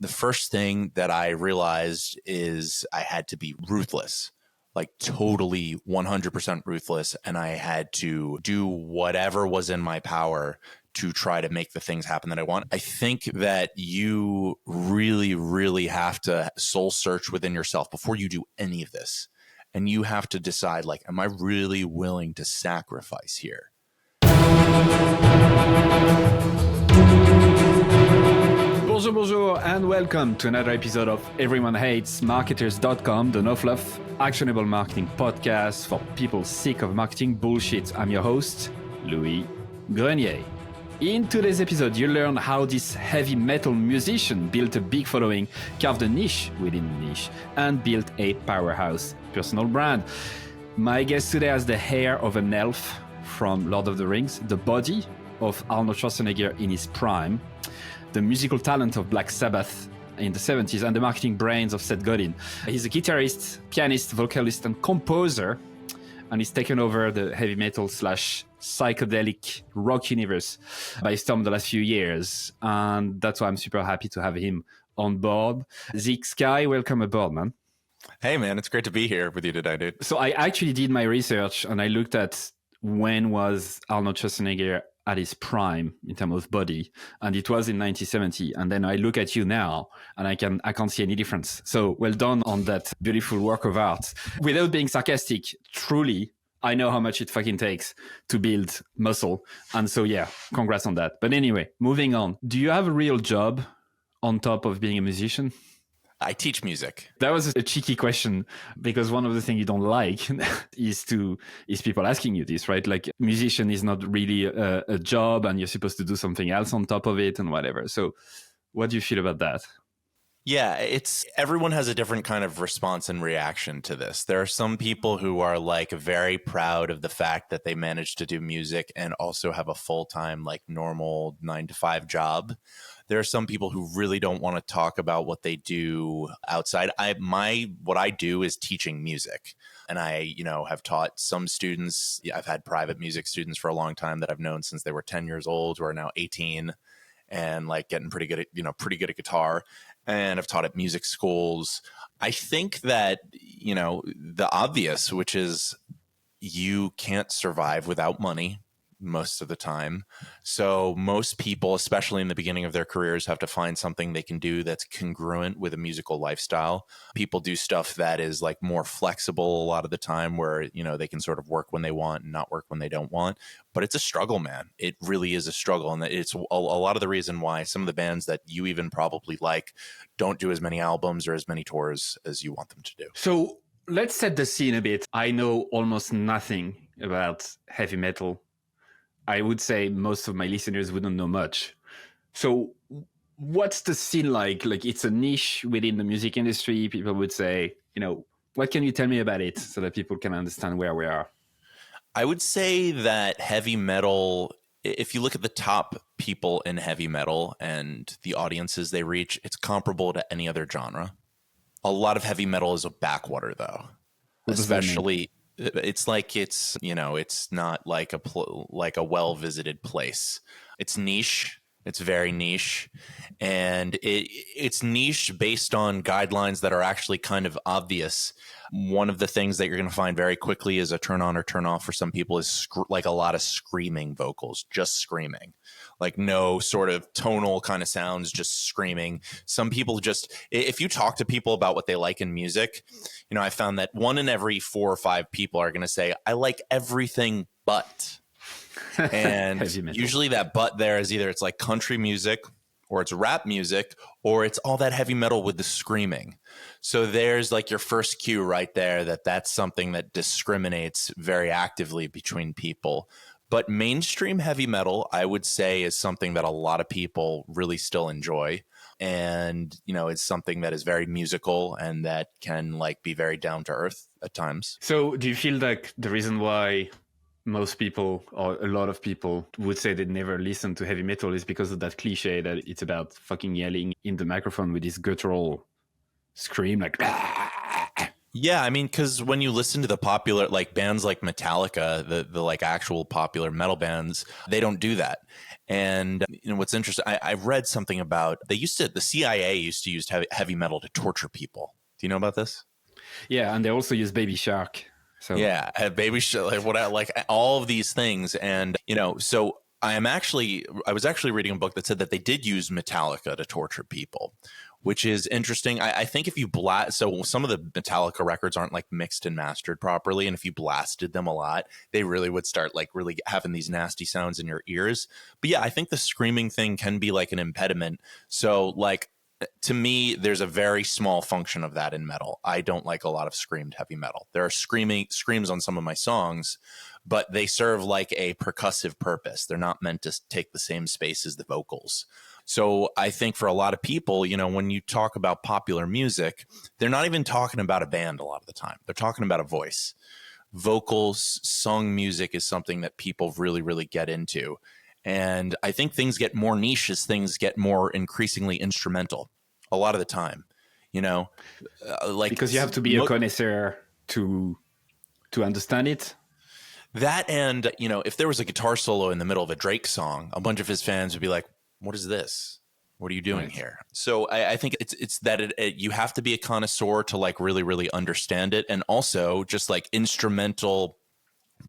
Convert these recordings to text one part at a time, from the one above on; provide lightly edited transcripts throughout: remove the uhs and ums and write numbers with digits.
the first thing that I realized is I had to be ruthless, like totally 100% ruthless. And I had to do whatever was in my power to try to make the things happen that I want. I think that you really, really have to soul search within yourself before you do any of this. And you have to decide, like, am I really willing to sacrifice here? Bonjour, and welcome to another episode of Everyone Hates Marketers.com, the no fluff, actionable marketing podcast for people sick of marketing bullshit. I'm your host, Louis Grenier. In today's episode, you learn how this heavy metal musician built a big following, carved a niche within a niche, and built a powerhouse personal brand. My guest today has the hair of an elf from Lord of the Rings, the body of Arnold Schwarzenegger in his prime, the musical talent of Black Sabbath in the 70s, and the marketing brains of Seth Godin. He's a guitarist, pianist, vocalist, and composer, and he's taken over the heavy metal / psychedelic rock universe by storm the last few years. And that's why I'm super happy to have him on board. Zeke Sky, welcome aboard, man. Hey, man, it's great to be here with you today, dude. So I actually did my research and I looked at when was Arnold Schwarzenegger at his prime in terms of body, and it was in 1970. And then I look at you now and I can't see any difference. So well done on that beautiful work of art. Without being sarcastic, truly, I know how much it fucking takes to build muscle. And so, yeah, congrats on that. But anyway, moving on. Do you have a real job on top of being a musician? I teach music. That was a cheeky question because one of the things you don't like is people asking you this, right? Like, musician is not really a job and you're supposed to do something else on top of it and whatever. So what do you feel about that? Yeah, everyone has a different kind of response and reaction to this. There are some people who are like very proud of the fact that they managed to do music and also have a full-time, like normal 9-to-5 job. There are some people who really don't want to talk about what they do outside. What I do is teaching music. And I, have taught some students. I've had private music students for a long time that I've known since they were 10 years old, who are now 18 and like getting pretty good at guitar. And I've taught at music schools. I think that, the obvious, which is you can't survive without money most of the time. So most people, especially in the beginning of their careers, have to find something they can do that's congruent with a musical lifestyle. People do stuff that is like more flexible a lot of the time where, they can sort of work when they want and not work when they don't want. But it's a struggle, man. It really is a struggle. And it's a lot of the reason why some of the bands that you even probably like don't do as many albums or as many tours as you want them to do. So let's set the scene a bit. I know almost nothing about heavy metal. I would say most of my listeners wouldn't know much. So what's the scene like? Like, it's a niche within the music industry. People would say, what can you tell me about it so that people can understand where we are? I would say that heavy metal, if you look at the top people in heavy metal and the audiences they reach, it's comparable to any other genre. A lot of heavy metal is a backwater, though. Especially, it's like it's not like a well-visited place. It's niche. It's very niche, and it's niche based on guidelines that are actually kind of obvious. One of the things that you're going to find very quickly is a turn on or turn off for some people is like a lot of screaming vocals, just screaming, like no sort of tonal kind of sounds, just screaming. Some people just, if you talk to people about what they like in music, I found that 1 in every 4 or 5 people are going to say, I like everything but. And usually that but there is either it's like country music or it's rap music or it's all that heavy metal with the screaming. So there's like your first cue right there that's something that discriminates very actively between people. But mainstream heavy metal, I would say, is something that a lot of people really still enjoy. And, it's something that is very musical and that can like be very down to earth at times. So do you feel like the reason why most people or a lot of people would say they never listen to heavy metal is because of that cliche that it's about fucking yelling in the microphone with this guttural scream like Yeah, I mean, because when you listen to the popular like bands like Metallica, the like actual popular metal bands, they don't do that. And what's interesting, I read something about the CIA used to use heavy metal to torture people. Do you know about this? Yeah, and they also use Baby Shark. So Yeah, baby shit, like like all of these things, and so I was actually reading a book that said that they did use Metallica to torture people, which is interesting. I think if you blast, so some of the Metallica records aren't like mixed and mastered properly, and if you blasted them a lot, they really would start like really having these nasty sounds in your ears. But yeah, I think the screaming thing can be like an impediment. So like to me, there's a very small function of that in metal. I don't like a lot of screamed heavy metal. There are screams on some of my songs, but they serve like a percussive purpose. They're not meant to take the same space as the vocals. So I think for a lot of people, when you talk about popular music, they're not even talking about a band a lot of the time. They're talking about a voice. Vocals, sung music is something that people really, really get into. And I think things get more niche as things get more increasingly instrumental a lot of the time, you know, like because you have to be a connoisseur to understand it. that. And, if there was a guitar solo in the middle of a Drake song, a bunch of his fans would be like, what is this? What are you doing here? So I think it's that you have to be a connoisseur to like really, really understand it. And also just like instrumental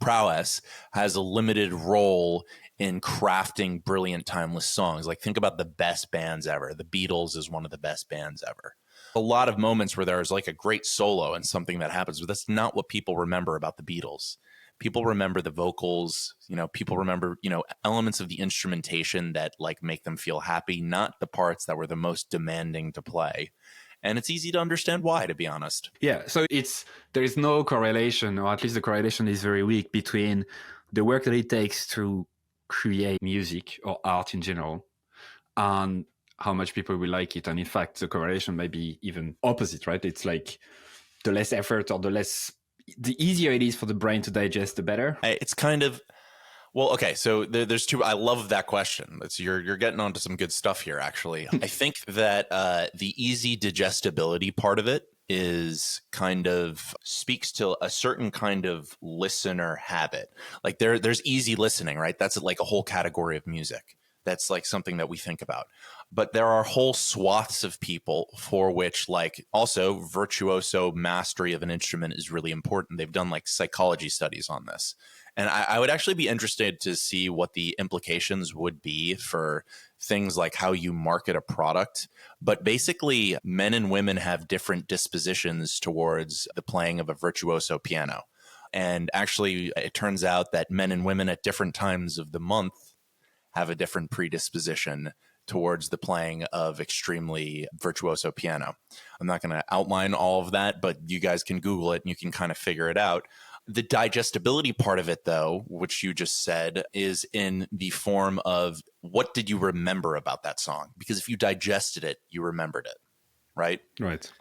prowess has a limited role in crafting brilliant timeless songs. Like think about the best bands ever. The Beatles is one of the best bands ever. A lot of moments where there's like a great solo and something that happens, but that's not what people remember about the Beatles. People remember the vocals, people remember, elements of the instrumentation that like make them feel happy, not the parts that were the most demanding to play. And it's easy to understand why, to be honest. Yeah, so there is no correlation, or at least the correlation is very weak, between the work that it takes to create music or art in general and how much people will like it. And in fact, the correlation may be even opposite, right? It's like the less effort or the easier it is for the brain to digest, the better. It's kind of, well, okay. So there's two. I love that question. You're getting onto some good stuff here. Actually, I think that the easy digestibility part of it is kind of speaks to a certain kind of listener habit. Like there's easy listening, right? That's like a whole category of music. That's like something that we think about. But there are whole swaths of people for which like also virtuoso mastery of an instrument is really important. They've done like psychology studies on this. And I would actually be interested to see what the implications would be for things like how you market a product. But basically, men and women have different dispositions towards the playing of a virtuoso piano. And actually, it turns out that men and women at different times of the month have a different predisposition towards the playing of extremely virtuoso piano. I'm not going to outline all of that, but you guys can Google it and you can kind of figure it out. The digestibility part of it, though, which you just said, is in the form of what did you remember about that song? Because if you digested it, you remembered it, right? Right.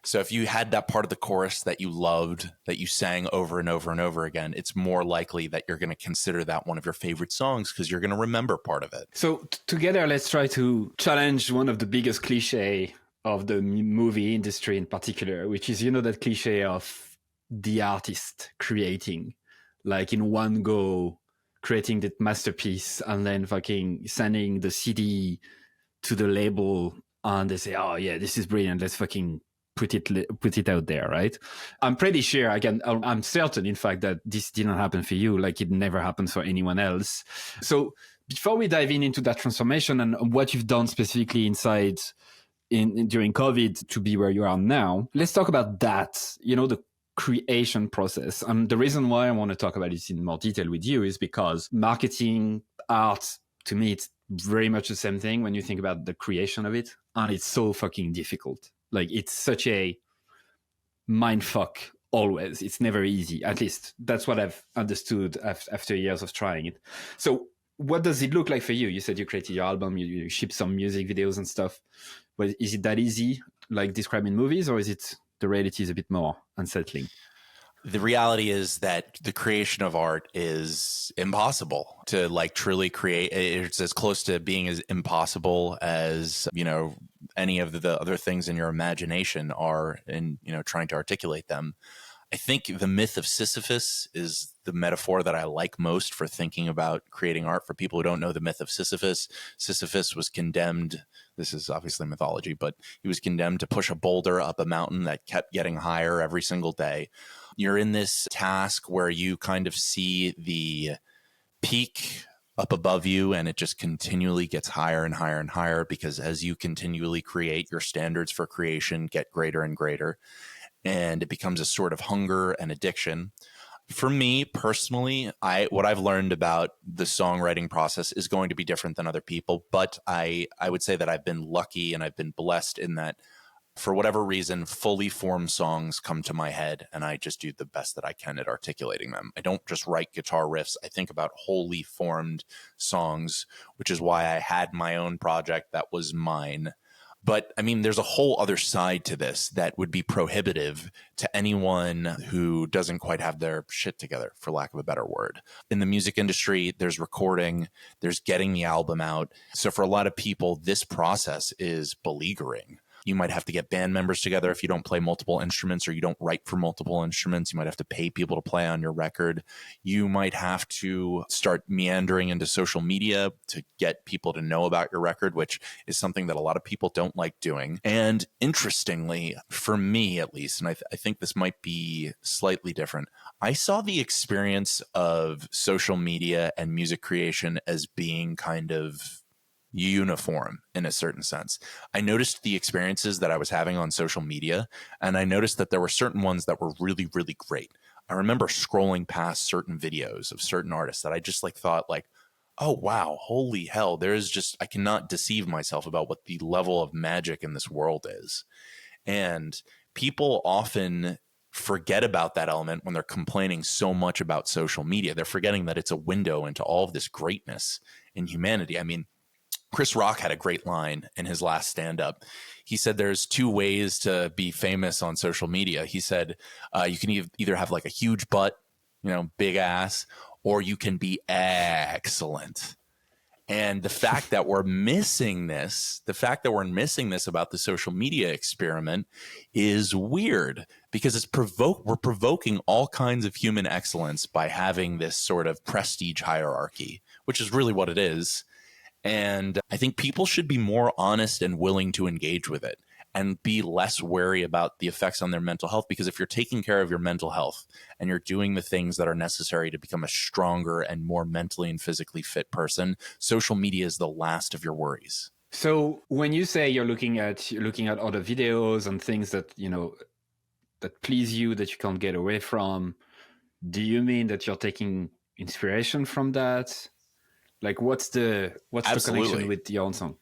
So if you had that part of the chorus that you loved, that you sang over and over and over again, it's more likely that you're going to consider that one of your favorite songs because you're going to remember part of it. So together, let's try to challenge one of the biggest cliche of the movie industry in particular, which is, that cliche of the artist creating, like in one go, creating that masterpiece and then fucking sending the CD to the label and they say, oh yeah, this is brilliant. Let's fucking put it out there, right? I'm pretty sure I'm certain, in fact, that this didn't happen for you, like it never happened for anyone else. So before we dive into that transformation and what you've done specifically inside during COVID to be where you are now, let's talk about that, the creation process. And the reason why I want to talk about this in more detail with you is because marketing, art, to me, it's very much the same thing when you think about the creation of it. And it's so fucking difficult. Like it's such a mind fuck always. It's never easy. At least that's what I've understood after years of trying it. So what does it look like for you? You said you created your album, you shipped some music videos and stuff. But is it that easy, like describing movies, or is it the reality is a bit more unsettling? The reality is that the creation of art is impossible to like truly create. It's as close to being as impossible as, any of the other things in your imagination are in, trying to articulate them. I think the myth of Sisyphus is the metaphor that I like most for thinking about creating art. For people who don't know the myth of Sisyphus, Sisyphus was condemned. This is obviously mythology, but he was condemned to push a boulder up a mountain that kept getting higher every single day. You're in this task where you kind of see the peak up above you, and it just continually gets higher and higher and higher, because as you continually create, your standards for creation get greater and greater. And it becomes a sort of hunger and addiction. For me personally, what I've learned about the songwriting process is going to be different than other people, but I would say that I've been lucky and I've been blessed in that, for whatever reason, fully formed songs come to my head, and I just do the best that I can at articulating them. I don't just write guitar riffs. I think about wholly formed songs, which is why I had my own project that was mine. But I mean, there's a whole other side to this that would be prohibitive to anyone who doesn't quite have their shit together, for lack of a better word. In the music industry, there's recording, there's getting the album out. So for a lot of people, this process is beleaguering. You might have to get band members together if you don't play multiple instruments, or you don't write for multiple instruments. You might have to pay people to play on your record. You might have to start meandering into social media to get people to know about your record, which is something that a lot of people don't like doing. And interestingly, for me at least, and I think this might be slightly different, I saw the experience of social media and music creation as being kind of uniform in a certain sense. I noticed the experiences that I was having on social media, and I noticed that there were certain ones that were really, really great. I remember scrolling past certain videos of certain artists that I just thought oh, wow, holy hell, I cannot deceive myself about what the level of magic in this world is. And people often forget about that element when they're complaining so much about social media. They're forgetting that it's a window into all of this greatness in humanity. I mean, Chris Rock had a great line in his last stand-up. He said there's two ways to be famous on social media. He said you can either have like a huge butt, big ass, or you can be excellent. And the fact that we're missing this about the social media experiment is weird, because we're provoking all kinds of human excellence by having this sort of prestige hierarchy, which is really what it is. And I think people should be more honest and willing to engage with it and be less wary about the effects on their mental health. Because if you're taking care of your mental health and you're doing the things that are necessary to become a stronger and more mentally and physically fit person, social media is the last of your worries. So when you say you're looking at other videos and things that, that please you, that you can't get away from, do you mean that you're taking inspiration from that? Like, what's the connection with your own song?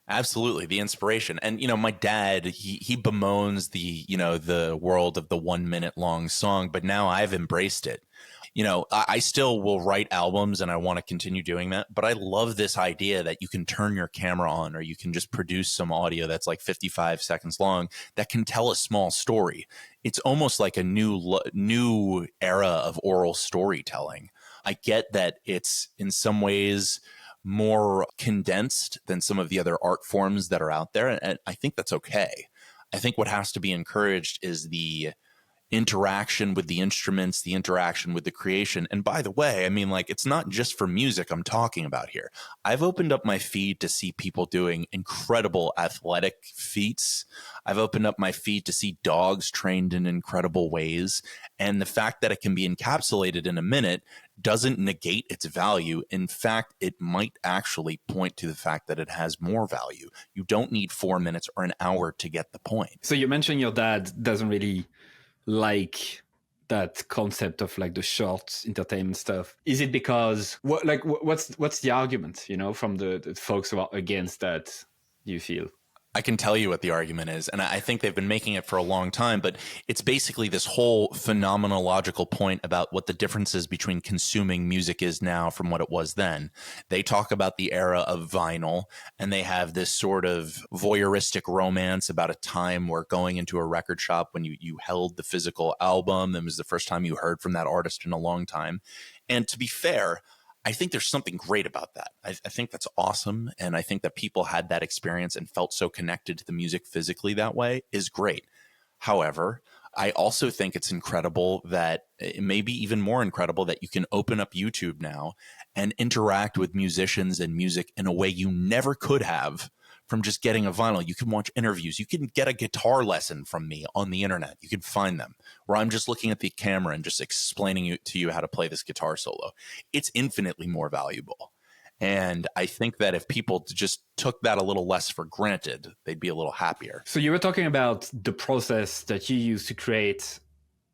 Absolutely, the inspiration. And my dad, he bemoans the world of the 1 minute long song, but now I've embraced it. I still will write albums, and I want to continue doing that, but I love this idea that you can turn your camera on, or you can just produce some audio that's like 55 seconds long that can tell a small story. It's almost like a new era of oral storytelling. I get that it's in some ways more condensed than some of the other art forms that are out there, and I think that's okay. I think what has to be encouraged is the interaction with the instruments, the interaction with the creation. And by the way, I mean, it's not just for music I'm talking about here. I've opened up my feed to see people doing incredible athletic feats. I've opened up my feed to see dogs trained in incredible ways. And the fact that it can be encapsulated in a minute doesn't negate its value. In fact, it might actually point to the fact that it has more value. You don't need 4 minutes or an hour to get the point. So you mentioned your dad doesn't really like that concept of the short entertainment stuff. Is it because what's the argument, from the folks who are against that, do you feel? I can tell you what the argument is, and I think they've been making it for a long time, but it's basically this whole phenomenological point about what the differences between consuming music is now from what it was then. They talk about the era of vinyl, and they have this sort of voyeuristic romance about a time where going into a record shop when you held the physical album, and it was the first time you heard from that artist in a long time. And to be fair, I think there's something great about that. I think that's awesome. And I think that people had that experience and felt so connected to the music physically that way is great. However, I also think it's incredible that it may be even more incredible that you can open up YouTube now and interact with musicians and music in a way you never could have from just getting a vinyl. You can watch interviews. You can get a guitar lesson from me on the internet. You can find them where I'm just looking at the camera and just explaining to you how to play this guitar solo. It's infinitely more valuable. And I think that if people just took that a little less for granted, they'd be a little happier. So you were talking about the process that you use to create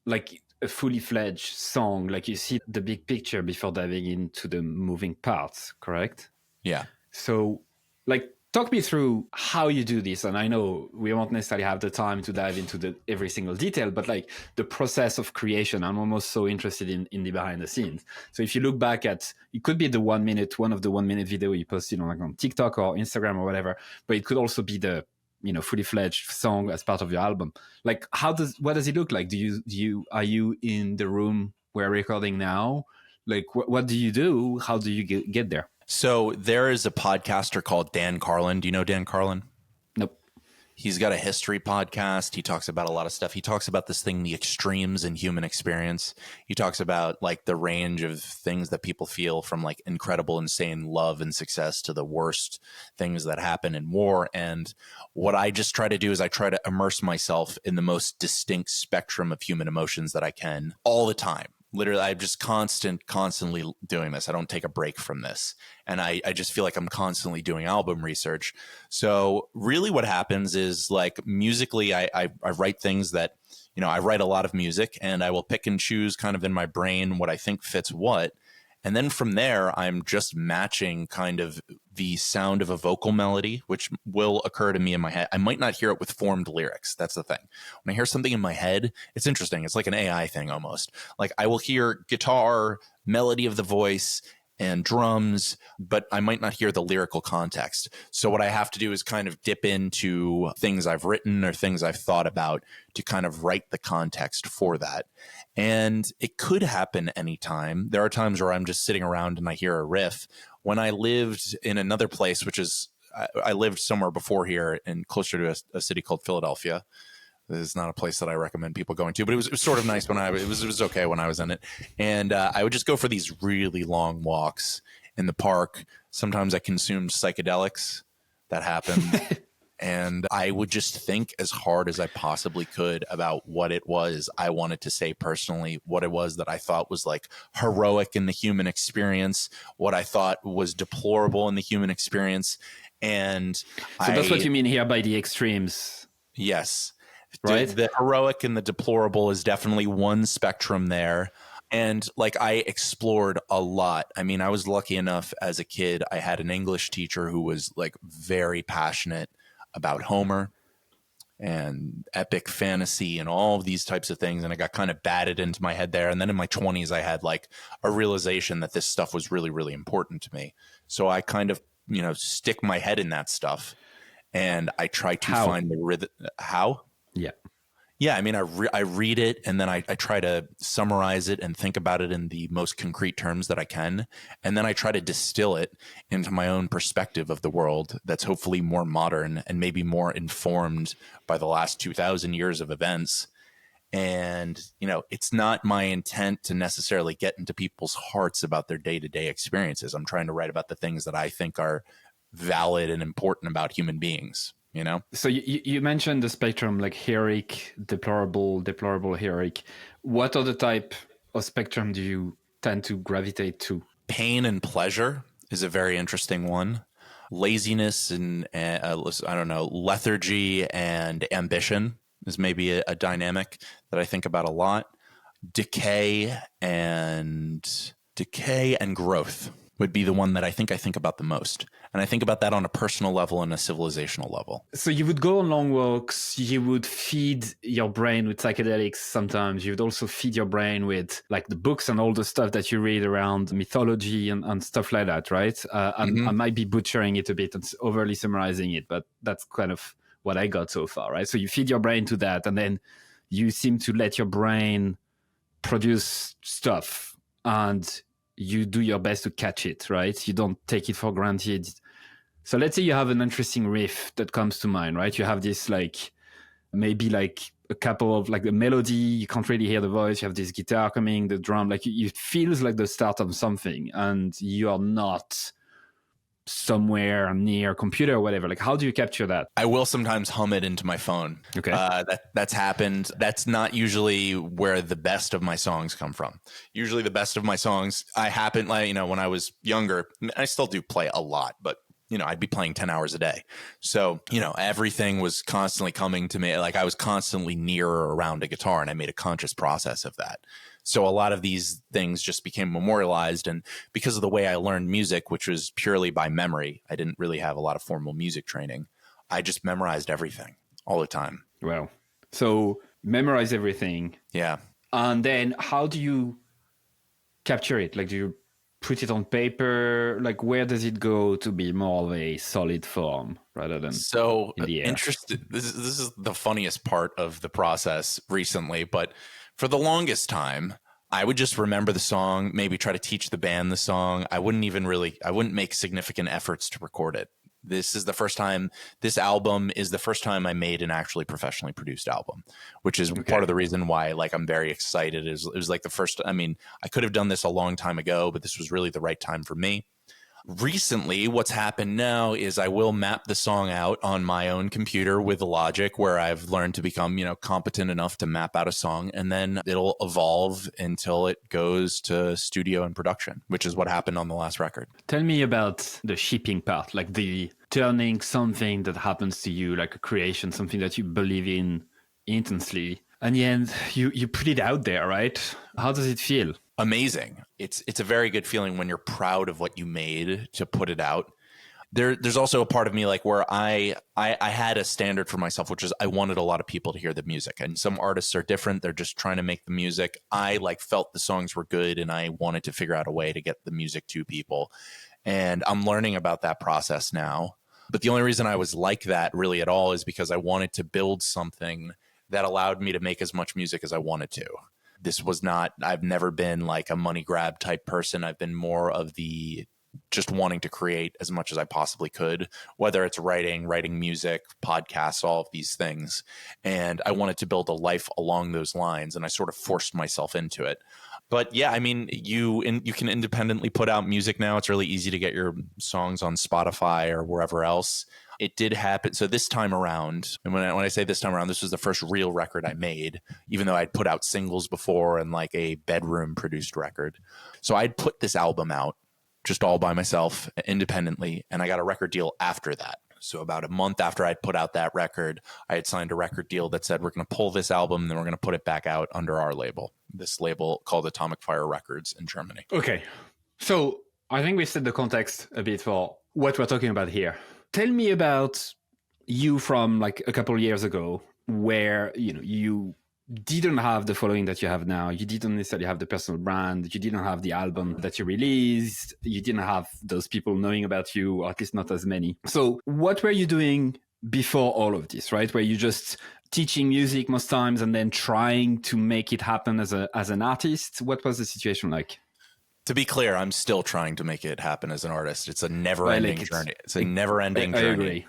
like a fully fledged song, like you see the big picture before diving into the moving parts, correct? Yeah. So like talk me through how you do this. And I know we won't necessarily have the time to dive into every single detail, but like the process of creation, I'm almost so interested in the behind the scenes. So if you look back at, it could be one of the 1 minute video you posted on TikTok or Instagram or whatever, but it could also be the, fully fledged song as part of your album. Like what does it look like? Are you in the room we're recording now? Like what do you do? How do you get there? So there is a podcaster called Dan Carlin. Do you know Dan Carlin? Nope. He's got a history podcast. He talks about a lot of stuff. He talks about this thing, the extremes in human experience. He talks about like the range of things that people feel, from like incredible, insane love and success to the worst things that happen in war. And what I just try to do is I try to immerse myself in the most distinct spectrum of human emotions that I can all the time. Literally, I'm just constantly doing this. I don't take a break from this. And I just feel like I'm constantly doing album research. So really what happens is like musically, I write things that, I write a lot of music, and I will pick and choose kind of in my brain what I think fits what. And then from there, I'm just matching kind of the sound of a vocal melody, which will occur to me in my head. I might not hear it with formed lyrics. That's the thing. When I hear something in my head, it's interesting. It's like an AI thing almost. Like I will hear guitar, melody of the voice, and drums, but I might not hear the lyrical context. So what I have to do is kind of dip into things I've written or things I've thought about to kind of write the context for that. And it could happen anytime. There are times where I'm just sitting around and I hear a riff. When I lived in another place, which is, I lived somewhere before here and closer to a city called Philadelphia. This is not a place that I recommend people going to, but it was sort of nice when it was okay when I was in it. And I would just go for these really long walks in the park. Sometimes I consumed psychedelics. That happened. And I would just think as hard as I possibly could about what it was I wanted to say personally, what it was that I thought was like heroic in the human experience, what I thought was deplorable in the human experience. And so that's what you mean here by the extremes. Yes. Right. The heroic and the deplorable is definitely one spectrum there. And like I explored a lot. I mean, I was lucky enough as a kid. I had an English teacher who was like very passionate about Homer and epic fantasy and all of these types of things. And I got kind of batted into my head there. And then in my 20s, I had like a realization that this stuff was really, really important to me. So I kind of, stick my head in that stuff. And I try to find the rhythm. How? Yeah. Yeah. I mean, I read it and then I try to summarize it and think about it in the most concrete terms that I can. And then I try to distill it into my own perspective of the world that's hopefully more modern and maybe more informed by the last 2,000 years of events. And, it's not my intent to necessarily get into people's hearts about their day-to-day experiences. I'm trying to write about the things that I think are valid and important about human beings. So you mentioned the spectrum, like heroic, deplorable, heroic. What other type of spectrum do you tend to gravitate to? Pain and pleasure is a very interesting one. Laziness and lethargy and ambition is maybe a dynamic that I think about a lot. Decay and growth. would be the one that I think about the most. And I think about that on a personal level and a civilizational level. So you would go on long walks, you would feed your brain with psychedelics sometimes. You would also feed your brain with like the books and all the stuff that you read around mythology and stuff like that, right? I might be butchering it a bit and overly summarizing it, but that's kind of what I got so far, right? So you feed your brain to that, and then you seem to let your brain produce stuff, and you do your best to catch it, right? You don't take it for granted. So let's say you have an interesting riff that comes to mind, right? You have this like, maybe like a couple of like the melody, you can't really hear the voice, you have this guitar coming, the drum, like it feels like the start of something, and you are not somewhere near a computer or whatever. Like, how do you capture that? I will sometimes hum it into my phone. Okay. That's happened. That's not usually where the best of my songs come from. Usually the best of my songs, I happen, like, you know, when I was younger, I still do play a lot, but you know, I'd be playing 10 hours a day. So, you know, everything was constantly coming to me. Like I was constantly near or around a guitar, and I made a conscious process of that. So a lot of these things just became memorialized. And because of the way I learned music, which was purely by memory, I didn't really have a lot of formal music training. I just memorized everything all the time. Wow. So memorize everything. Yeah. And then how do you capture it? Like, do you put it on paper? Like, where does it go to be more of a solid form rather than in the air? Interested. This is the funniest part of the process recently, but for the longest time, I would just remember the song, maybe try to teach the band the song. I wouldn't make significant efforts to record it. This album is the first time I made an actually professionally produced album, which is part of the reason why, like, I'm very excited. It was like the first, I mean, I could have done this a long time ago, but this was really the right time for me. Recently, what's happened now is I will map the song out on my own computer with Logic, where I've learned to become, you know, competent enough to map out a song, and then it'll evolve until it goes to studio and production, which is what happened on the last record. Tell me about the shipping part, like the turning something that happens to you, like a creation, something that you believe in intensely, and then you put it out there, right? How does it feel? Amazing. It's a very good feeling when you're proud of what you made to put it out. There's also a part of me like where I had a standard for myself, which is I wanted a lot of people to hear the music. And some artists are different. They're just trying to make the music. I like felt the songs were good, and I wanted to figure out a way to get the music to people. And I'm learning about that process now. But the only reason I was like that really at all is because I wanted to build something that allowed me to make as much music as I wanted to. I've never been like a money grab type person. I've been more of the just wanting to create as much as I possibly could, whether it's writing music, podcasts, all of these things. And I wanted to build a life along those lines, and I sort of forced myself into it. But yeah, I mean, you can independently put out music now. It's really easy to get your songs on Spotify or wherever else. It did happen. So this time around, and when I say this time around, this was the first real record I made, even though I'd put out singles before and like a bedroom produced record. So I'd put this album out just all by myself independently, and I got a record deal after that. So about a month after I'd put out that record, I had signed a record deal that said, we're going to pull this album and then we're going to put it back out under our label, this label called Atomic Fire Records in Germany. Okay. So I think we set the context a bit for what we're talking about here. Tell me about you from like a couple of years ago, where, you know, you didn't have the following that you have now. You didn't necessarily have the personal brand. You didn't have the album that you released. You didn't have those people knowing about you, or at least not as many. So what were you doing before all of this, right? Were you just teaching music most times and then trying to make it happen as an artist? What was the situation like? To be clear, I'm still trying to make it happen as an artist. It's a never-ending journey. It's a never-ending journey. I agree.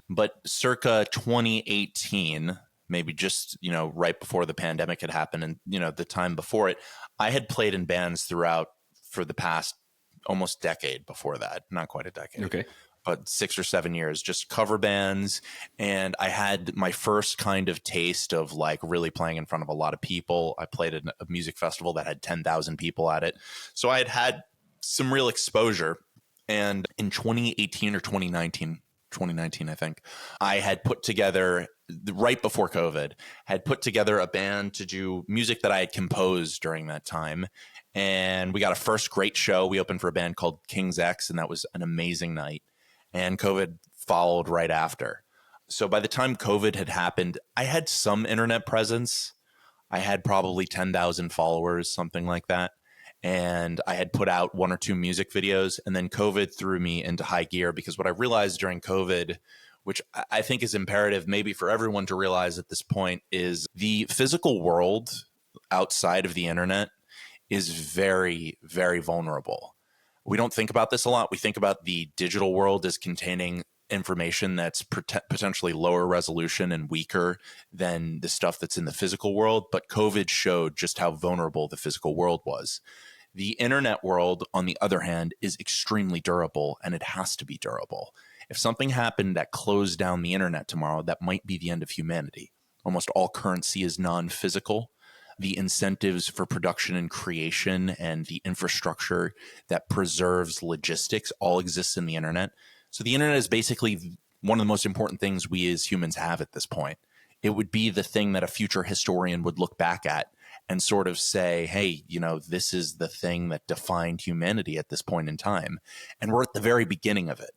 But circa 2018, maybe just, you know, right before the pandemic had happened, and, you know, the time before it, I had played in bands throughout for the past almost decade before that. Not quite a decade. Okay. But 6 or 7 years, just cover bands. And I had my first kind of taste of like really playing in front of a lot of people. I played at a music festival that had 10,000 people at it. So I had some real exposure. And in 2018 or 2019, I think, I had put together, right before COVID, had put together a band to do music that I had composed during that time. and we got a first great show. We opened for a band called King's X, and that was an amazing night. And COVID followed right after. So by the time COVID had happened, I had some internet presence. I had probably 10,000 followers, something like that. And I had put out 1 or 2 music videos. And then COVID threw me into high gear, because what I realized during COVID, which I think is imperative maybe for everyone to realize at this point, is the physical world outside of the internet is very, very vulnerable. We don't think about this a lot. We think about the digital world as containing information that's potentially lower resolution and weaker than the stuff that's in the physical world. But COVID showed just how vulnerable the physical world was. The internet world, on the other hand, is extremely durable, and it has to be durable. If something happened that closed down the internet tomorrow, that might be the end of humanity. Almost all currency is non-physical. The incentives for production and creation and the infrastructure that preserves logistics all exists in the internet. So the internet is basically one of the most important things we as humans have at this point. It would be the thing that a future historian would look back at and sort of say, hey, this is the thing that defined humanity at this point in time. And we're at the very beginning of it.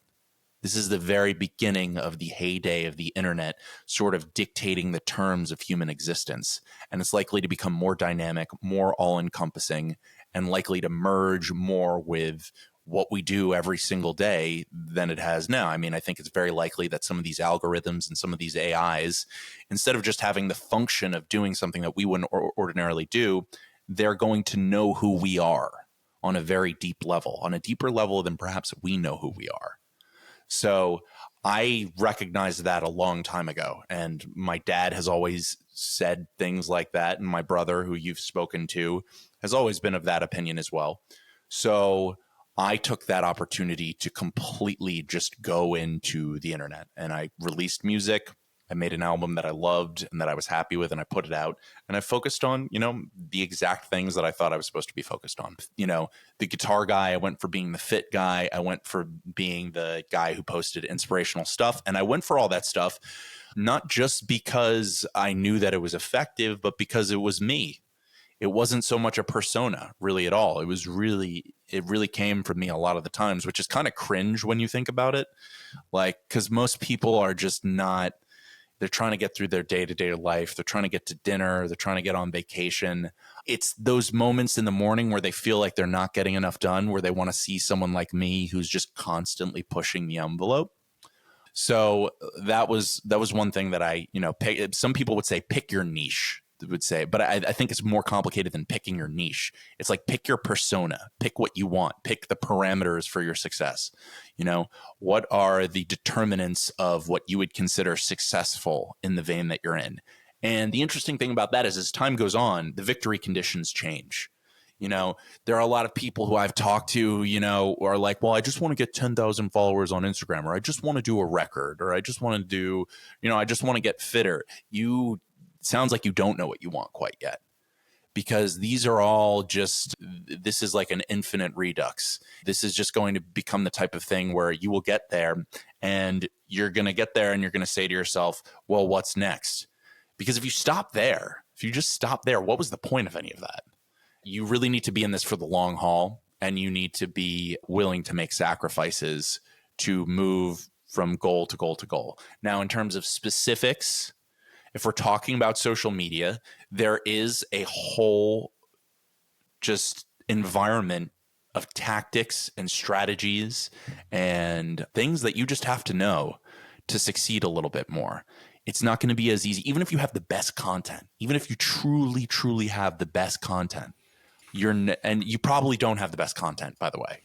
This is the very beginning of the heyday of the internet, sort of dictating the terms of human existence. And it's likely to become more dynamic, more all-encompassing, and likely to merge more with what we do every single day than it has now. I mean, I think it's very likely that some of these algorithms and some of these AIs, instead of just having the function of doing something that we wouldn't ordinarily do, they're going to know who we are on a very deep level, on a deeper level than perhaps we know who we are. So I recognized that a long time ago. And my dad has always said things like that. And my brother, who you've spoken to, has always been of that opinion as well. So I took that opportunity to completely just go into the internet, and I released music. I made an album that I loved and that I was happy with, and I put it out, and I focused on, the exact things that I thought I was supposed to be focused on. The guitar guy, I went for being the fit guy. I went for being the guy who posted inspirational stuff. And I went for all that stuff, not just because I knew that it was effective, but because it was me. It wasn't so much a persona really at all. It really came from me a lot of the times, which is kind of cringe when you think about it. Like, because most people are just not, they're trying to get through their day-to-day life. They're trying to get to dinner. They're trying to get on vacation. It's those moments in the morning where they feel like they're not getting enough done, where they want to see someone like me who's just constantly pushing the envelope. So that was one thing that I, some people would say, pick your niche. Would say, but I think it's more complicated than picking your niche. It's like, pick your persona, pick what you want, pick the parameters for your success. What are the determinants of what you would consider successful in the vein that you're in? And the interesting thing about that is, as time goes on, the victory conditions change. There are a lot of people who I've talked to, who are like, well, I just want to get 10,000 followers on Instagram, or I just want to do a record, or I just want to do, I just want to get fitter. Sounds like you don't know what you want quite yet, because these are all just, this is like an infinite redux. This is just going to become the type of thing where you will get there, and you're going to get there and you're going to say to yourself, well, what's next? Because if you just stop there, what was the point of any of that? You really need to be in this for the long haul, and you need to be willing to make sacrifices to move from goal to goal to goal. Now, in terms of specifics, if we're talking about social media, there is a whole just environment of tactics and strategies and things that you just have to know to succeed a little bit more. It's not going to be as easy, even if you have the best content, even if you truly, truly have the best content. And you probably don't have the best content, by the way.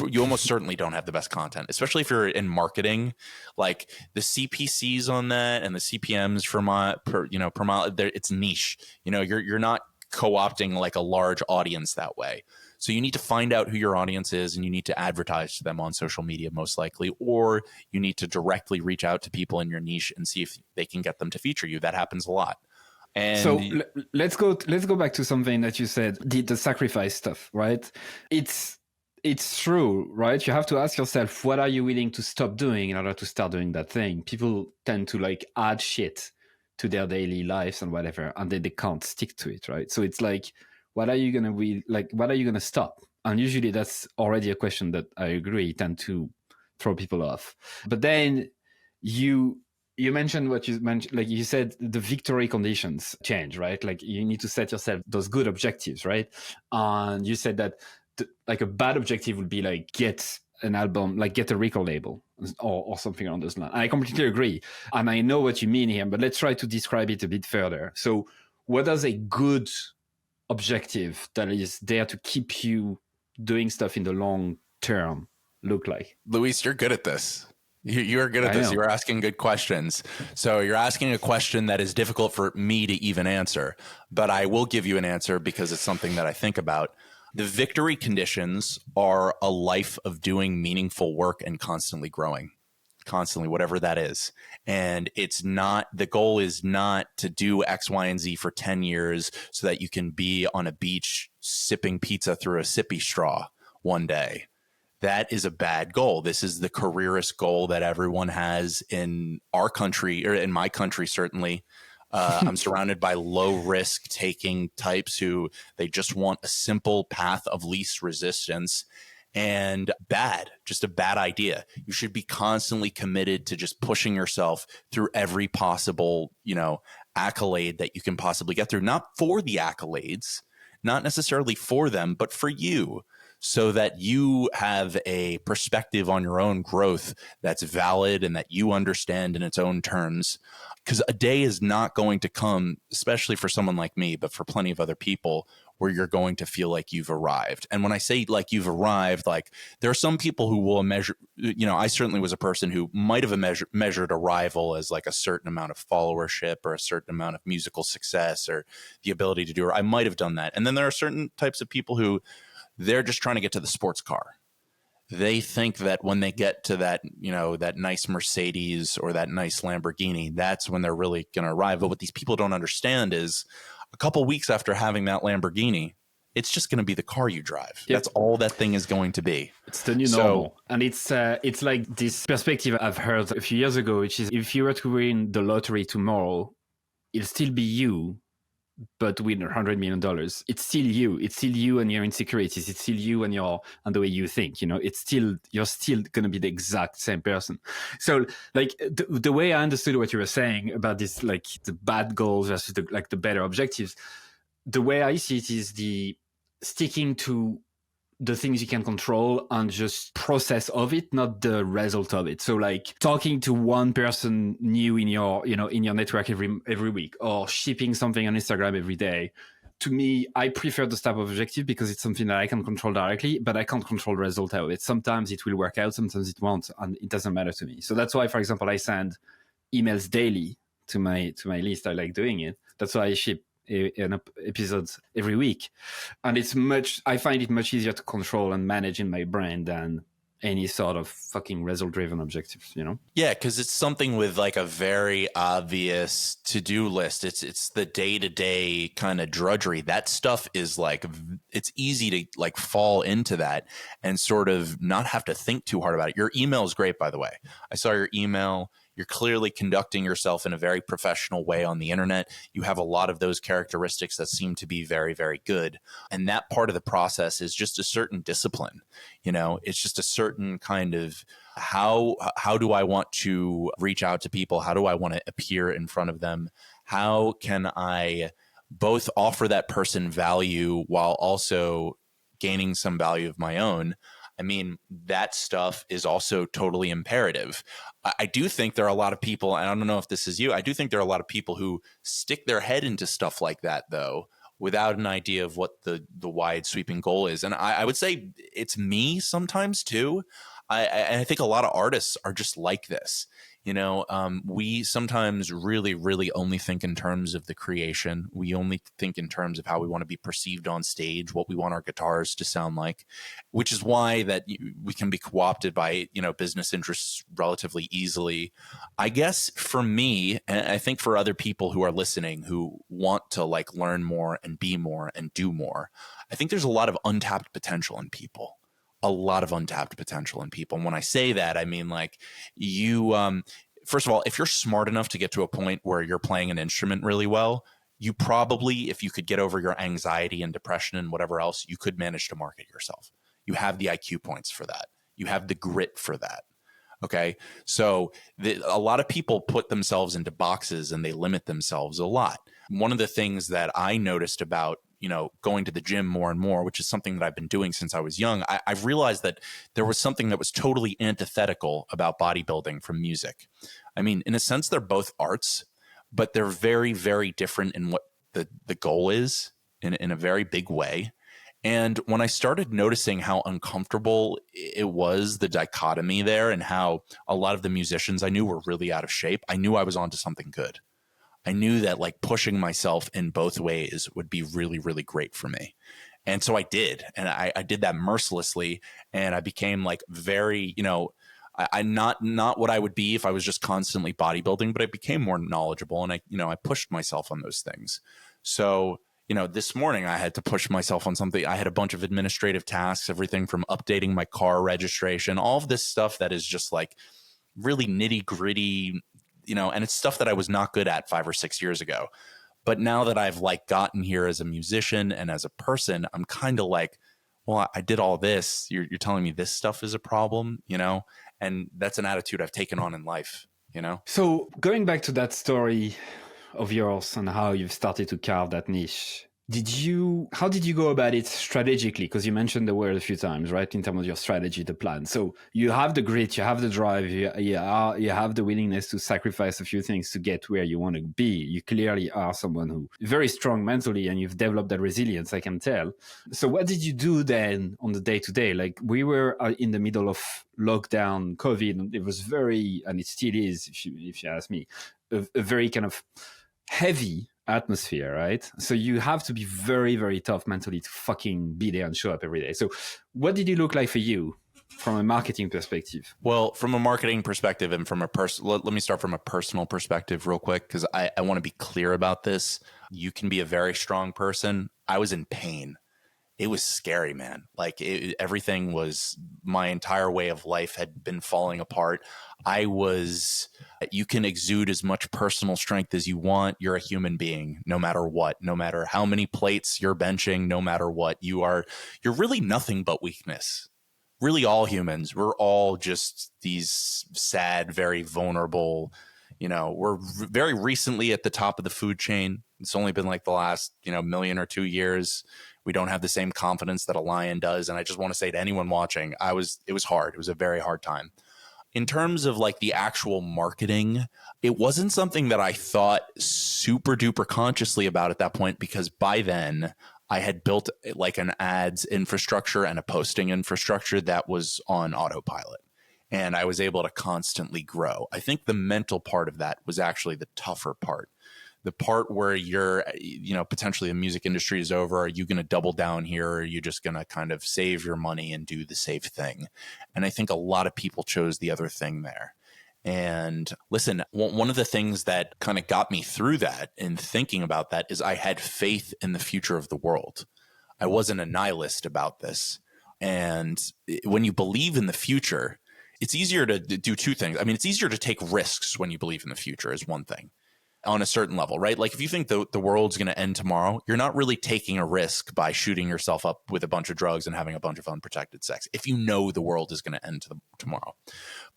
You almost certainly don't have the best content, especially if you're in marketing. Like the CPCs on that and the CPMs per mile, it's niche. You're not co-opting like a large audience that way. So you need to find out who your audience is, and you need to advertise to them on social media most likely, or you need to directly reach out to people in your niche and see if they can get them to feature you. That happens a lot. And so let's go back to something that you said, the sacrifice stuff, right? It's true, right? You have to ask yourself, what are you willing to stop doing in order to start doing that thing? People tend to add shit to their daily lives and whatever, and they can't stick to it, right? So it's like, what are you going to be like? What are you going to stop? And usually that's already a question that I agree tend to throw people off. But then you mentioned what you mentioned, like you said, the victory conditions change, right? Like you need to set yourself those good objectives, right? And you said that like a bad objective would be like get an album, like get a record label or something along those lines. I completely agree. And I know what you mean here, but let's try to describe it a bit further. So what does a good objective that is there to keep you doing stuff in the long term look like? Luis, you're good at this. You are good at this. You're asking good questions. So you're asking a question that is difficult for me to even answer, but I will give you an answer because it's something that I think about. The victory conditions are a life of doing meaningful work and constantly growing, constantly, whatever that is. And it's not, the goal is not to do X, Y, and Z for 10 years so that you can be on a beach sipping pizza through a sippy straw one day. That is a bad goal. This is the careerist goal that everyone has in our country, or in my country, certainly. I'm surrounded by low risk taking types who they just want a simple path of least resistance, and just a bad idea. You should be constantly committed to just pushing yourself through every possible, accolade that you can possibly get through, not for the accolades, not necessarily for them, but for you, so that you have a perspective on your own growth that's valid and that you understand in its own terms. Because a day is not going to come, especially for someone like me, but for plenty of other people, where you're going to feel like you've arrived. And when I say like you've arrived, like there are some people who will measure, I certainly was a person who might have measured arrival as like a certain amount of followership or a certain amount of musical success or the ability to do it. I might have done that. And then there are certain types of people who they're just trying to get to the sports car. They think that when they get to that, that nice Mercedes or that nice Lamborghini, that's when they're really going to arrive. But what these people don't understand is a couple weeks after having that Lamborghini, it's just going to be the car you drive. Yep. That's all that thing is going to be. It's the new normal. And it's like this perspective I've heard a few years ago, which is if you were to win the lottery tomorrow, it'll still be you, but win $100 million. It's still you. It's still you and your insecurities. It's still you and the way you think. You're still going to be the exact same person. So, like the way I understood what you were saying about this, like the bad goals versus the better objectives, the way I see it is the sticking to the things you can control and just process of it, not the result of it. So like talking to one person new in your, in your network every week, or shipping something on Instagram every day. To me, I prefer this type of objective because it's something that I can control directly, but I can't control the result of it. Sometimes it will work out, sometimes it won't, and it doesn't matter to me. So that's why, for example, I send emails daily to my list. I like doing it. That's why I ship an episode every week, and I find it much easier to control and manage in my brain than any sort of fucking result driven objectives, Yeah, because it's something with like a very obvious to-do list. It's the day-to-day kind of drudgery. That stuff is like, it's easy to like fall into that and sort of not have to think too hard about it. Your email is great, by the way. I saw your email. You're clearly conducting yourself in a very professional way on the internet. You have a lot of those characteristics that seem to be very, very good. And that part of the process is just a certain discipline. It's just a certain kind of how do I want to reach out to people? How do I want to appear in front of them? How can I both offer that person value while also gaining some value of my own? I mean, that stuff is also totally imperative. I do think there are a lot of people, and I don't know if this is you, I do think there are a lot of people who stick their head into stuff like that, though, without an idea of what the wide sweeping goal is. And I would say it's me sometimes, too. I think a lot of artists are just like this. We sometimes really, really only think in terms of the creation. We only think in terms of how we want to be perceived on stage, what we want our guitars to sound like, which is why that we can be co-opted by, business interests relatively easily. I guess for me, and I think for other people who are listening who want to like learn more and be more and do more, I think there's a lot of untapped potential in people. A lot of untapped potential in people. And when I say that, I mean like you, first of all, if you're smart enough to get to a point where you're playing an instrument really well, you probably, if you could get over your anxiety and depression and whatever else, you could manage to market yourself. You have the IQ points for that. You have the grit for that. Okay. So a lot of people put themselves into boxes and they limit themselves a lot. One of the things that I noticed about, going to the gym more and more, which is something that I've been doing since I was young, I've realized that there was something that was totally antithetical about bodybuilding from music. I mean, in a sense, they're both arts, but they're very, very different in what the goal is in a very big way. And when I started noticing how uncomfortable it was, the dichotomy there, and how a lot of the musicians I knew were really out of shape, I knew I was onto something good. I knew that like pushing myself in both ways would be really, really great for me. And so I did. And I did that mercilessly. And I became like very, I'm not what I would be if I was just constantly bodybuilding, but I became more knowledgeable and I pushed myself on those things. So, this morning I had to push myself on something. I had a bunch of administrative tasks, everything from updating my car registration, all of this stuff that is just like really nitty gritty, and it's stuff that I was not good at 5 or 6 years ago. But now that I've like gotten here as a musician and as a person, I'm kind of like, well, I did all this. You're telling me this stuff is a problem, and that's an attitude I've taken on in life, So going back to that story of yours and how you've started to carve that niche, how did you go about it strategically? Because you mentioned the word a few times, right? In terms of your strategy, the plan. So you have the grit, you have the drive, you have the willingness to sacrifice a few things to get where you want to be. You clearly are someone who very strong mentally, and you've developed that resilience, I can tell. So what did you do then on the day to day? Like we were in the middle of lockdown, COVID, and it was very, and it still is, if you ask me, a very kind of heavy atmosphere, right? So you have to be very, very tough mentally to fucking be there and show up every day. So what did it look like for you from a marketing perspective? Well, from a marketing perspective and from let me start from a personal perspective real quick, because I want to be clear about this. You can be a very strong person. I was in pain. It was scary, man. Like everything was, my entire way of life had been falling apart. You can exude as much personal strength as you want. You're a human being, no matter what, no matter how many plates you're benching, no matter what you're really nothing but weakness. Really all humans, we're all just these sad, very vulnerable, we're very recently at the top of the food chain. It's only been like the last, million or 2 years. We don't have the same confidence that a lion does. And I just want to say to anyone watching, it was hard. It was a very hard time. In terms of like the actual marketing, it wasn't something that I thought super duper consciously about at that point, because by then I had built like an ads infrastructure and a posting infrastructure that was on autopilot. And I was able to constantly grow. I think the mental part of that was actually the tougher part. The part where you're, potentially the music industry is over. Are you going to double down here? Or are you just going to kind of save your money and do the safe thing? And I think a lot of people chose the other thing there. And listen, one of the things that kind of got me through that and thinking about that is I had faith in the future of the world. I wasn't a nihilist about this. And when you believe in the future, it's easier to do two things. I mean, it's easier to take risks when you believe in the future is one thing. On a certain level, right? Like if you think the world's going to end tomorrow, you're not really taking a risk by shooting yourself up with a bunch of drugs and having a bunch of unprotected sex, if you know the world is going to end tomorrow.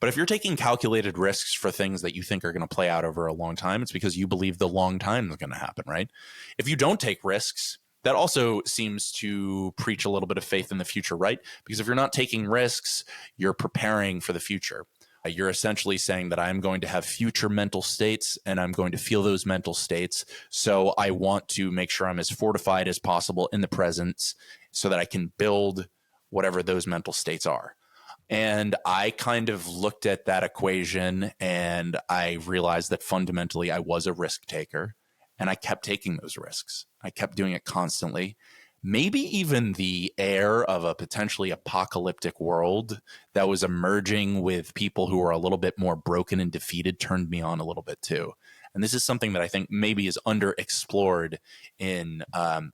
But if you're taking calculated risks for things that you think are going to play out over a long time, it's because you believe the long time is going to happen, right? If you don't take risks, that also seems to preach a little bit of faith in the future, right? Because if you're not taking risks, you're preparing for the future. You're essentially saying that I'm going to have future mental states and I'm going to feel those mental states. So I want to make sure I'm as fortified as possible in the present so that I can build whatever those mental states are. And I kind of looked at that equation and I realized that fundamentally I was a risk taker and I kept taking those risks. I kept doing it constantly. Maybe even the air of a potentially apocalyptic world that was emerging with people who are a little bit more broken and defeated turned me on a little bit too. And this is something that I think maybe is underexplored in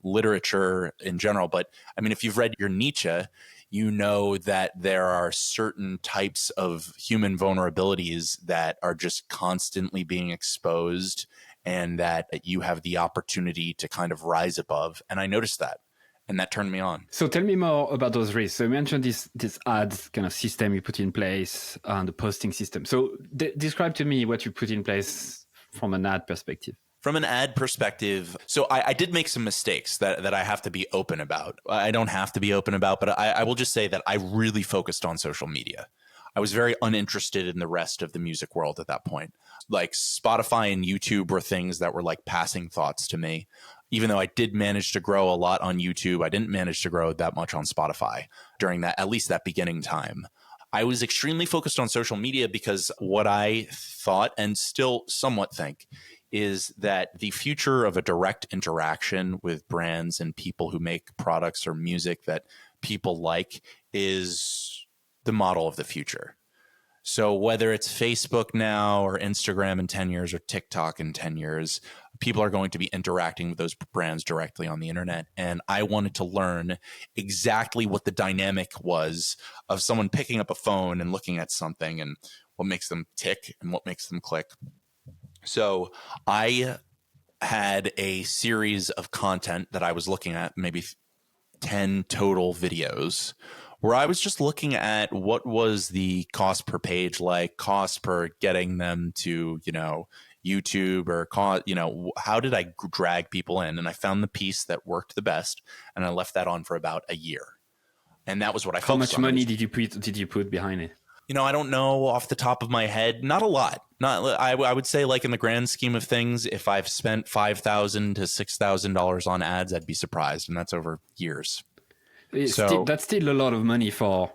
literature in general. But I mean, if you've read your Nietzsche, you know that there are certain types of human vulnerabilities that are just constantly being exposed. and that you have the opportunity to kind of rise above. And I noticed that, and that turned me on. So tell me more about those risks. So you mentioned this ads kind of system you put in place and the posting system. So describe to me what you put in place from an ad perspective. From an ad perspective, so I did make some mistakes that I have to be open about. I don't have to be open about, but I will just say that I really focused on social media. I was very uninterested in the rest of the music world at that point. Like Spotify and YouTube were things that were like passing thoughts to me. Even though I did manage to grow a lot on YouTube, I didn't manage to grow that much on Spotify during that, at least that beginning time. I was extremely focused on social media because what I thought and still somewhat think is that the future of a direct interaction with brands and people who make products or music that people like is the model of the future. So whether it's Facebook now or Instagram in 10 years or TikTok in 10 years, people are going to be interacting with those brands directly on the internet. And I wanted to learn exactly what the dynamic was of someone picking up a phone and looking at something and what makes them tick and what makes them click. So I had a series of content that I was looking at, maybe 10 total videos, where I was just looking at what was the cost per page, like cost per getting them to, YouTube, or how did I drag people in? And I found the piece that worked the best, and I left that on for about a year. And that was what I focused on. How much money did you put behind it? I don't know off the top of my head. Not a lot. I would say, like, in the grand scheme of things, if I've spent $5,000 to $6,000 on ads, I'd be surprised, and that's over years. That's still a lot of money for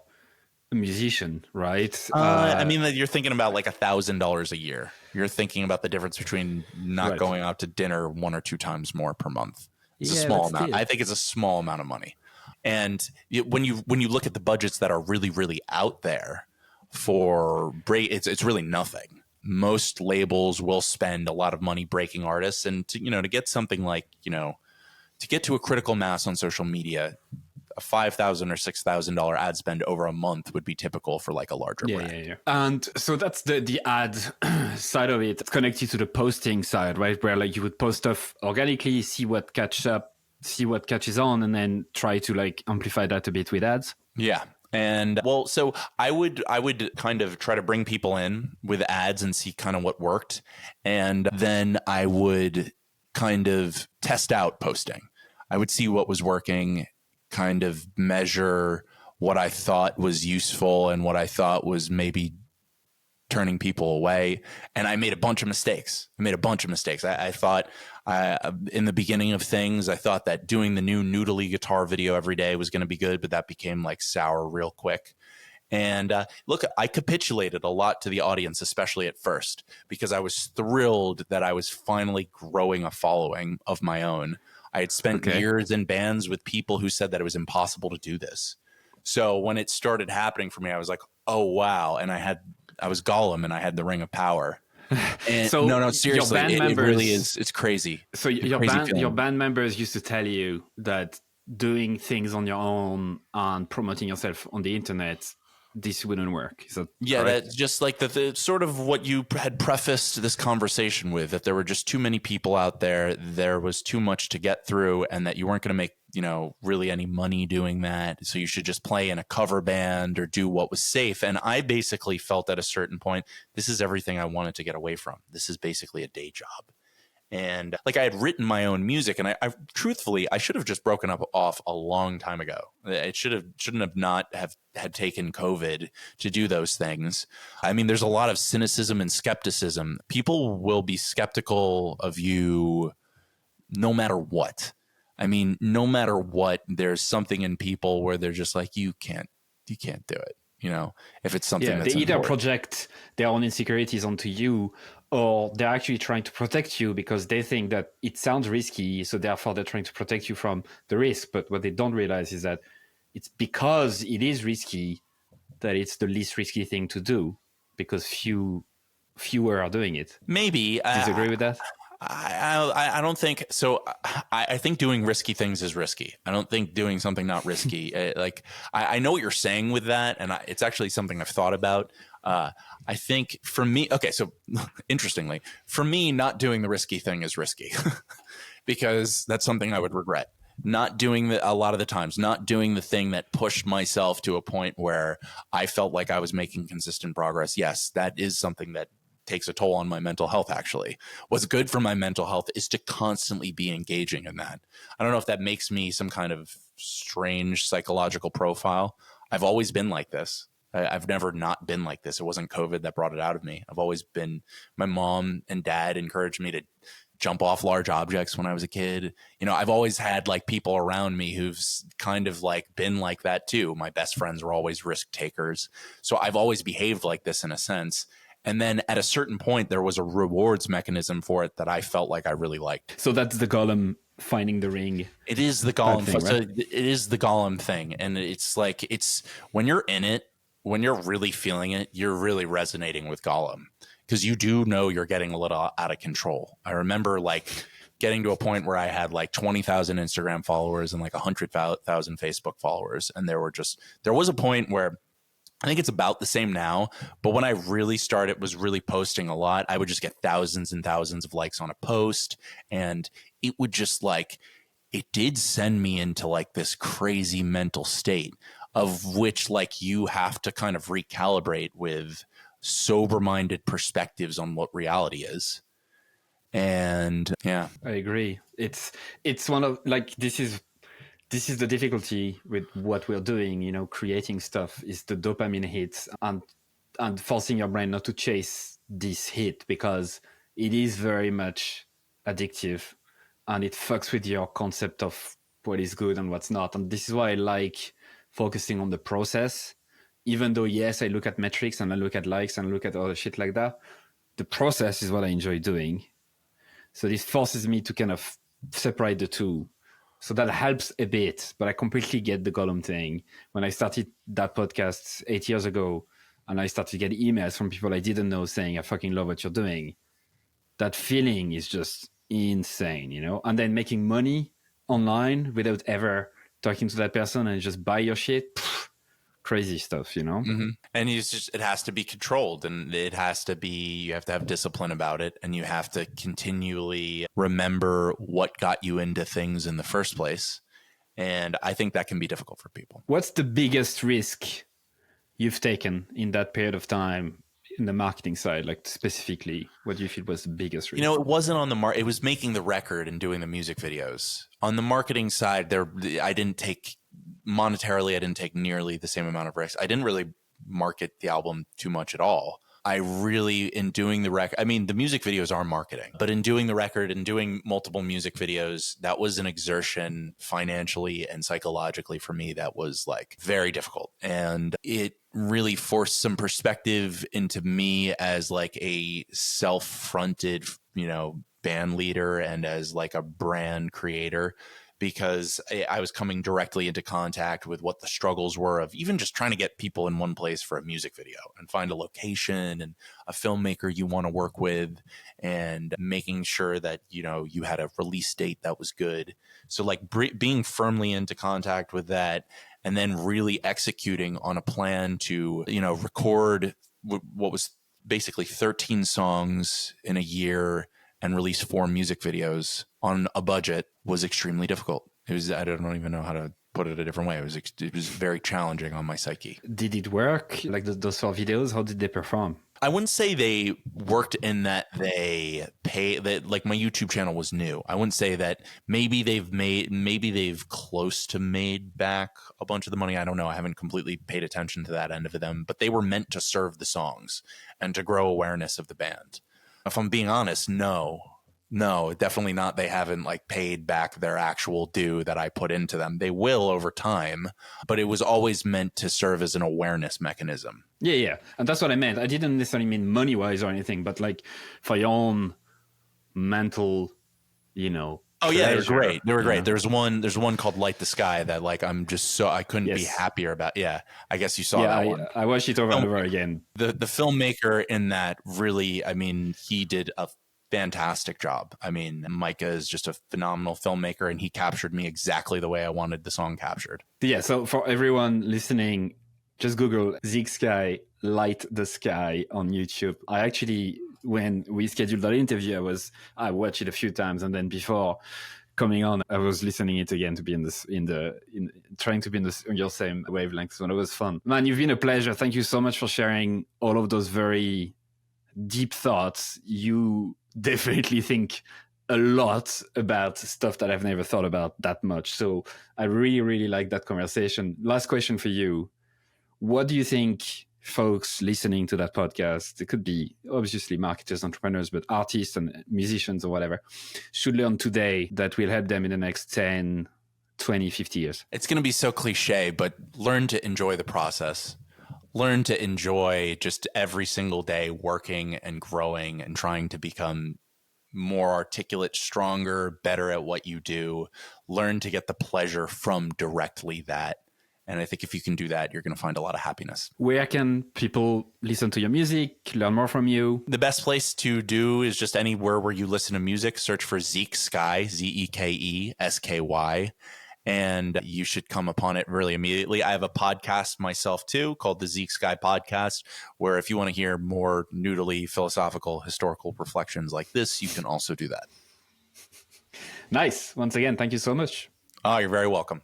a musician, right? I mean, you're thinking about like $1,000 a year. You're thinking about the difference between not going out to dinner 1 or 2 times more per month. It's a small amount. I think it's a small amount of money. And when you look at the budgets that are really, really out there for it's really nothing. Most labels will spend a lot of money breaking artists, and to get something like to get to a critical mass on social media, a $5,000 or $6,000 ad spend over a month would be typical for like a larger brand. Yeah. And so that's the ad side of it. It's connected to the posting side, right? Where like you would post stuff organically, see what catches on, and then try to like amplify that a bit with ads. Yeah. And well, so I would kind of try to bring people in with ads and see kind of what worked. And then I would kind of test out posting. I would see what was working, kind of measure what I thought was useful and what I thought was maybe turning people away. And I made a bunch of mistakes. I thought in the beginning of things, I thought that doing the new noodly guitar video every day was going to be good, but that became like sour real quick. And look, I capitulated a lot to the audience, especially at first, because I was thrilled that I was finally growing a following of my own. I had spent years in bands with people who said that it was impossible to do this. So when it started happening for me, I was like, oh, wow. And I was Gollum and I had the ring of power. And so no, seriously, it really is. It's crazy. So your band members used to tell you that doing things on your own and promoting yourself on the internet, this wouldn't work. Is that correct? That's just like the sort of what you had prefaced this conversation with, that there were just too many people out there. There was too much to get through, and that you weren't going to make, really any money doing that. So you should just play in a cover band or do what was safe. And I basically felt at a certain point, this is everything I wanted to get away from. This is basically a day job. And like, I had written my own music, and I truthfully, I should have just broken up off a long time ago. It shouldn't have not have had taken COVID to do those things. I mean, there's a lot of cynicism and skepticism. People will be skeptical of you no matter what. I mean, no matter what, there's something in people where they're just like, you can't do it. If it's something that's they either important. project their own insecurities onto you, or they're actually trying to protect you because they think that it sounds risky, so therefore they're trying to protect you from the risk. But what they don't realize is that it's because it is risky that it's the least risky thing to do, because fewer are doing it. Maybe. Disagree with that? I don't think so. I think doing risky things is risky. I don't think doing something not risky. I know what you're saying with that, and it's actually something I've thought about. I think for me, okay, so interestingly, for me, not doing the risky thing is risky because that's something I would regret. Not doing a lot of the times, not doing the thing that pushed myself to a point where I felt like I was making consistent progress. Yes, that is something that takes a toll on my mental health, actually. What's good for my mental health is to constantly be engaging in that. I don't know if that makes me some kind of strange psychological profile. I've always been like this. I've never not been like this. It wasn't COVID that brought it out of me. I've always been, my mom and dad encouraged me to jump off large objects when I was a kid. You know, I've always had like people around me who've kind of like been like that too. My best friends were always risk takers. So I've always behaved like this in a sense. And then at a certain point, there was a rewards mechanism for it that I felt like I really liked. So that's the Gollum finding the ring. It is the Gollum thing, right? It is the Gollum thing. And it's like, it's when you're in it, when you're really feeling it, you're really resonating with Gollum because you do know you're getting a little out of control. I remember like getting to a point where I had like 20,000 Instagram followers and like 100,000 Facebook followers. And there was a point where I think it's about the same now, but when I really started, was really posting a lot, I would just get thousands and thousands of likes on a post. And it would just like, it did send me into like this crazy mental state of which like you have to kind of recalibrate with sober-minded perspectives on what reality is. And yeah, I agree. It's one of like, this is the difficulty with what we're doing, you know, creating stuff, is the dopamine hits and forcing your brain not to chase this hit because it is very much addictive and it fucks with your concept of what is good and what's not. And this is why I like focusing on the process, even though, yes, I look at metrics and I look at likes and look at other shit like that. The process is what I enjoy doing. So this forces me to kind of separate the two. So that helps a bit, but I completely get the Gollum thing. When I started that podcast 8 years ago and I started to get emails from people I didn't know saying, I fucking love what you're doing, that feeling is just insane, you know? And then making money online without ever talking to that person and just buy your shit, crazy stuff, you know? Mm-hmm. And it has to be controlled, and you have to have discipline about it, and you have to continually remember what got you into things in the first place. And I think that can be difficult for people. What's the biggest risk you've taken in that period of time in the marketing side? Like specifically, what do you feel was the biggest risk? You know, it wasn't on the it was making the record and doing the music videos. On the marketing side, monetarily, I didn't take nearly the same amount of risk. I didn't really market the album too much at all. I really, in doing the record, I mean, the music videos are marketing, but in doing the record and doing multiple music videos, that was an exertion financially and psychologically for me that was like very difficult. And it really forced some perspective into me as like a self-fronted, you know, band leader and as like a brand creator, because I was coming directly into contact with what the struggles were of even just trying to get people in one place for a music video and find a location and a filmmaker you want to work with and making sure that, you know, you had a release date that was good. So like being firmly into contact with that and then really executing on a plan to, you know, record what was basically 13 songs in a year and release 4 music videos on a budget was extremely difficult. I don't even know how to put it a different way. It was very challenging on my psyche. Did it work? Like those 4 videos, how did they perform? I wouldn't say they worked in that they pay that, like my YouTube channel was new. I wouldn't say that maybe they've close to made back a bunch of the money. I don't know. I haven't completely paid attention to that end of them, but they were meant to serve the songs and to grow awareness of the band. If I'm being honest, no, definitely not. They haven't like paid back their actual due that I put into them. They will over time, but it was always meant to serve as an awareness mechanism. Yeah. And that's what I meant. I didn't necessarily mean money-wise or anything, but like for your own mental, you know. Oh yeah, they're great. They were great. Yeah. There's one called Light the Sky that like I couldn't be happier about. Yeah. I guess you saw that one. I watched it over and over again. The filmmaker in that really, I mean, he did a fantastic job. I mean, Micah is just a phenomenal filmmaker and he captured me exactly the way I wanted the song captured. Yeah, so for everyone listening, Just Google Zeke Sky, Light the Sky on YouTube. I actually, when we scheduled that interview, I watched it a few times, and then before coming on, I was listening it again to be trying to be in your same wavelength. So it was fun. Man, you've been a pleasure. Thank you so much for sharing all of those very deep thoughts. You definitely think a lot about stuff that I've never thought about that much. So I really, really like that conversation. Last question for you. What do you think folks listening to that podcast, it could be obviously marketers, entrepreneurs, but artists and musicians or whatever, should learn today that will help them in the next 10, 20, 50 years? It's going to be so cliche, but learn to enjoy the process. Learn to enjoy just every single day working and growing and trying to become more articulate, stronger, better at what you do. Learn to get the pleasure from directly that. And I think if you can do that, you're going to find a lot of happiness. Where can people listen to your music, learn more from you? The best place to do is just anywhere where you listen to music. Search for Zeke Sky, Zekesky, and you should come upon it really immediately. I have a podcast myself too called the Zeke Sky Podcast, where if you want to hear more noodly, philosophical, historical reflections like this, you can also do that. Nice. Once again, thank you so much. Oh, you're very welcome.